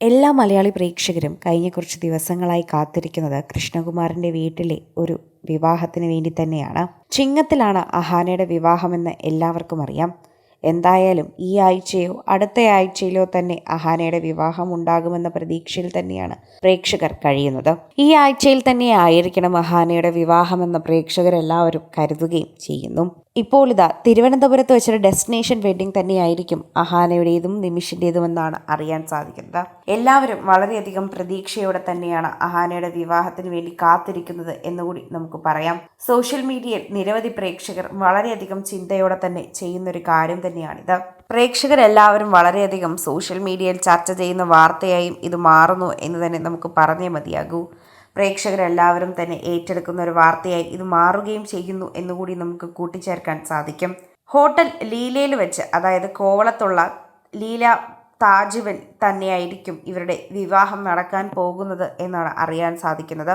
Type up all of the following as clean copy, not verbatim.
എല്ലാ മലയാളി പ്രേക്ഷകരും കഴിഞ്ഞ കുറച്ച് ദിവസങ്ങളായി കാത്തിരിക്കുന്നത് കൃഷ്ണകുമാറിൻ്റെ വീട്ടിലെ ഒരു വിവാഹത്തിന് വേണ്ടി തന്നെയാണ്. ചിങ്ങത്തിലാണ് അഹാനയുടെ വിവാഹമെന്ന് എല്ലാവർക്കും അറിയാം. എന്തായാലും ഈ ആഴ്ചയോ അടുത്ത ആഴ്ചയിലോ തന്നെ അഹാനയുടെ വിവാഹം ഉണ്ടാകുമെന്ന പ്രതീക്ഷയിൽ തന്നെയാണ് പ്രേക്ഷകർ കഴിയുന്നത്. ഈ ആഴ്ചയിൽ തന്നെ ആയിരിക്കണം അഹാനയുടെ വിവാഹമെന്ന് പ്രേക്ഷകരെല്ലാവരും കരുതുകയും ചെയ്യുന്നു. ഇപ്പോൾ ഇതാ തിരുവനന്തപുരത്ത് വെച്ചൊരു ഡെസ്റ്റിനേഷൻ വെഡ്ഡിംഗ് തന്നെയായിരിക്കും അഹാനയുടേതും നിമിഷിൻ്റേതുമെന്നാണ് അറിയാൻ സാധിക്കുന്നത്. എല്ലാവരും വളരെയധികം പ്രതീക്ഷയോടെ തന്നെയാണ് അഹാനയുടെ വിവാഹത്തിന് വേണ്ടി കാത്തിരിക്കുന്നത് എന്നുകൂടി നമുക്ക് പറയാം. സോഷ്യൽ മീഡിയയിൽ നിരവധി പ്രേക്ഷകർ വളരെയധികം ചിന്തയോടെ തന്നെ ചെയ്യുന്നൊരു കാര്യം തന്നെയാണിത്. പ്രേക്ഷകരെല്ലാവരും വളരെയധികം സോഷ്യൽ മീഡിയയിൽ ചർച്ച ചെയ്യുന്ന വാർത്തയായും ഇത് മാറുന്നു എന്ന് തന്നെ നമുക്ക് പറഞ്ഞേ മതിയാകൂ. പ്രേക്ഷകരെല്ലാവരും തന്നെ ഏറ്റെടുക്കുന്ന ഒരു വാർത്തയായി ഇത് മാറുകയും ചെയ്യുന്നു എന്നുകൂടി നമുക്ക് കൂട്ടിച്ചേർക്കാൻ സാധിക്കും. ഹോട്ടൽ ലീലയിൽ വെച്ച്, അതായത് കോവളത്തുള്ള ലീല താജുവൻ തന്നെയായിരിക്കും ഇവരുടെ വിവാഹം നടക്കാൻ പോകുന്നത് എന്നാണ് അറിയാൻ സാധിക്കുന്നത്.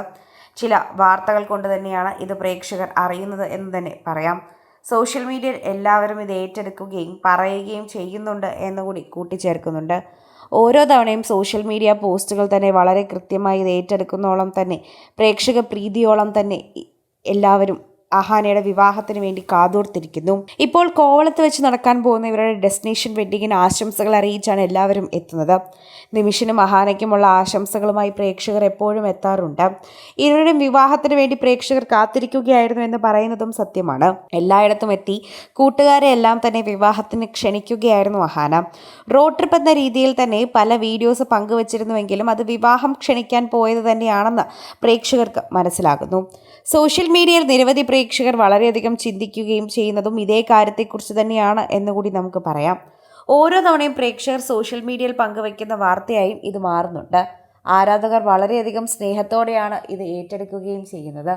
ചില വാർത്തകൾ കൊണ്ട് തന്നെയാണ് ഇത് പ്രേക്ഷകർ അറിയുന്നത് എന്ന് തന്നെ പറയാം. സോഷ്യൽ മീഡിയയിൽ എല്ലാവരും ഇത് ഏറ്റെടുക്കുകയും പറയുകയും ചെയ്യുന്നുണ്ട് എന്നുകൂടി കൂട്ടിച്ചേർക്കുന്നുണ്ട്. ഓരോ തവണയും സോഷ്യൽ മീഡിയ പോസ്റ്റുകൾ തന്നെ വളരെ കൃത്യമായി ഇത് ഏറ്റെടുക്കുന്നോളം തന്നെ പ്രേക്ഷക പ്രീതിയോളം തന്നെ എല്ലാവരും അഹാനയുടെ വിവാഹത്തിന് വേണ്ടി കാതോർത്തിരിക്കുന്നു. ഇപ്പോൾ കോവളത്ത് വെച്ച് നടക്കാൻ പോകുന്ന ഇവരുടെ ഡെസ്റ്റിനേഷൻ വെഡ്ഡിങ്ങിന് ആശംസകൾ അറിയിച്ചാണ് എല്ലാവരും എത്തുന്നത്. നിമിഷിനും അഹാനയ്ക്കുമുള്ള ആശംസകളുമായി പ്രേക്ഷകർ എപ്പോഴും എത്താറുണ്ട്. ഇരുവരുടെയും വിവാഹത്തിന് വേണ്ടി പ്രേക്ഷകർ കാത്തിരിക്കുകയായിരുന്നു എന്ന് പറയുന്നതും സത്യമാണ്. എല്ലായിടത്തും എത്തി കൂട്ടുകാരെ എല്ലാം തന്നെ വിവാഹത്തിന് ക്ഷണിക്കുകയായിരുന്നു അഹാന. റോഡ് ട്രിപ്പ് എന്ന രീതിയിൽ തന്നെ പല വീഡിയോസ് പങ്കുവച്ചിരുന്നുവെങ്കിലും അത് വിവാഹം ക്ഷണിക്കാൻ പോയത് തന്നെയാണെന്ന് പ്രേക്ഷകർക്ക് മനസ്സിലാകുന്നു. സോഷ്യൽ മീഡിയയിൽ നിരവധി പ്രേക്ഷകർ വളരെയധികം ചിന്തിക്കുകയും ചെയ്യുന്നതും ഇതേ കാര്യത്തെക്കുറിച്ച് തന്നെയാണ് എന്നുകൂടി നമുക്ക് പറയാം. ഓരോ തവണയും പ്രേക്ഷകർ സോഷ്യൽ മീഡിയയിൽ പങ്കുവയ്ക്കുന്ന വാർത്തയായും ഇത് മാറുന്നുണ്ട്. ആരാധകർ വളരെയധികം സ്നേഹത്തോടെയാണ് ഇത് ഏറ്റെടുക്കുകയും ചെയ്യുന്നത്.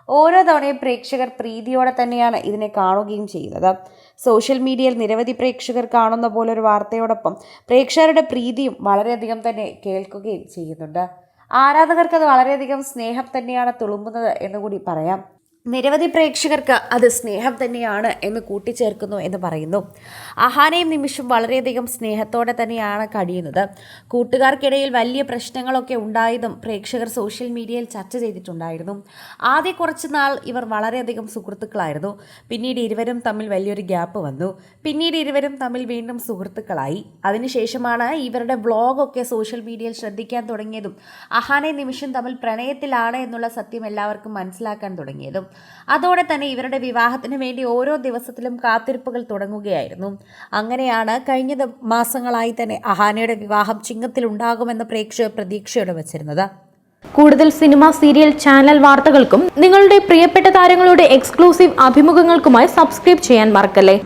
ഓരോ തവണയും പ്രേക്ഷകർ പ്രീതിയോടെ തന്നെയാണ് ഇതിനെ കാണുകയും ചെയ്യുന്നത്. സോഷ്യൽ മീഡിയയിൽ നിരവധി പ്രേക്ഷകർ കാണുന്ന പോലൊരു വാർത്തയോടൊപ്പം പ്രേക്ഷകരുടെ പ്രീതിയും വളരെയധികം തന്നെ കേൾക്കുകയും ചെയ്യുന്നുണ്ട്. ആരാധകർക്ക് അത് വളരെയധികം സ്നേഹം തന്നെയാണ് തുളുമ്പുന്നത് എന്നുകൂടി പറയാം. നിരവധി പ്രേക്ഷകർക്ക് അത് സ്നേഹം തന്നെയാണ് എന്ന് കൂട്ടിച്ചേർക്കുന്നു എന്ന് പറയുന്നു. അഹാനയും നിമിഷും വളരെയധികം സ്നേഹത്തോടെ തന്നെയാണ് കഴിയുന്നത്. കൂട്ടുകാർക്കിടയിൽ വലിയ പ്രശ്നങ്ങളൊക്കെ ഉണ്ടായതും പ്രേക്ഷകർ സോഷ്യൽ മീഡിയയിൽ ചർച്ച ചെയ്തിട്ടുണ്ടായിരുന്നു. ആദ്യ കുറച്ച് നാൾ ഇവർ വളരെയധികം സുഹൃത്തുക്കളായിരുന്നു. പിന്നീട് ഇരുവരും തമ്മിൽ വലിയൊരു ഗ്യാപ്പ് വന്നു. പിന്നീട് ഇരുവരും തമ്മിൽ വീണ്ടും സുഹൃത്തുക്കളായി. അതിനുശേഷമാണ് ഇവരുടെ വ്ളോഗൊക്കെ സോഷ്യൽ മീഡിയയിൽ ശ്രദ്ധിക്കാൻ തുടങ്ങിയതും അഹാനയും നിമിഷും തമ്മിൽ പ്രണയത്തിലാണ് എന്നുള്ള സത്യം എല്ലാവർക്കും മനസ്സിലാക്കാൻ തുടങ്ങിയതും. അതോടെ തന്നെ ഇവരുടെ വിവാഹത്തിന് വേണ്ടി ഓരോ ദിവസത്തിലും കാത്തിരിപ്പുകൾ തുടങ്ങുകയായിരുന്നു. അങ്ങനെയാണ് കഴിഞ്ഞ മാസങ്ങളായി തന്നെ അഹാനയുടെ വിവാഹം ചിങ്ങത്തിൽ ഉണ്ടാകുമെന്ന് പ്രേക്ഷകർ പ്രതീക്ഷയോടെ വച്ചിരുന്നത്. കൂടുതൽ സിനിമ, സീരിയൽ, ചാനൽ വാർത്തകൾക്കും നിങ്ങളുടെ പ്രിയപ്പെട്ട താരങ്ങളുടെ എക്സ്ക്ലൂസീവ് അഭിമുഖങ്ങൾക്കുമായി സബ്സ്ക്രൈബ് ചെയ്യാൻ മറക്കല്ലേ.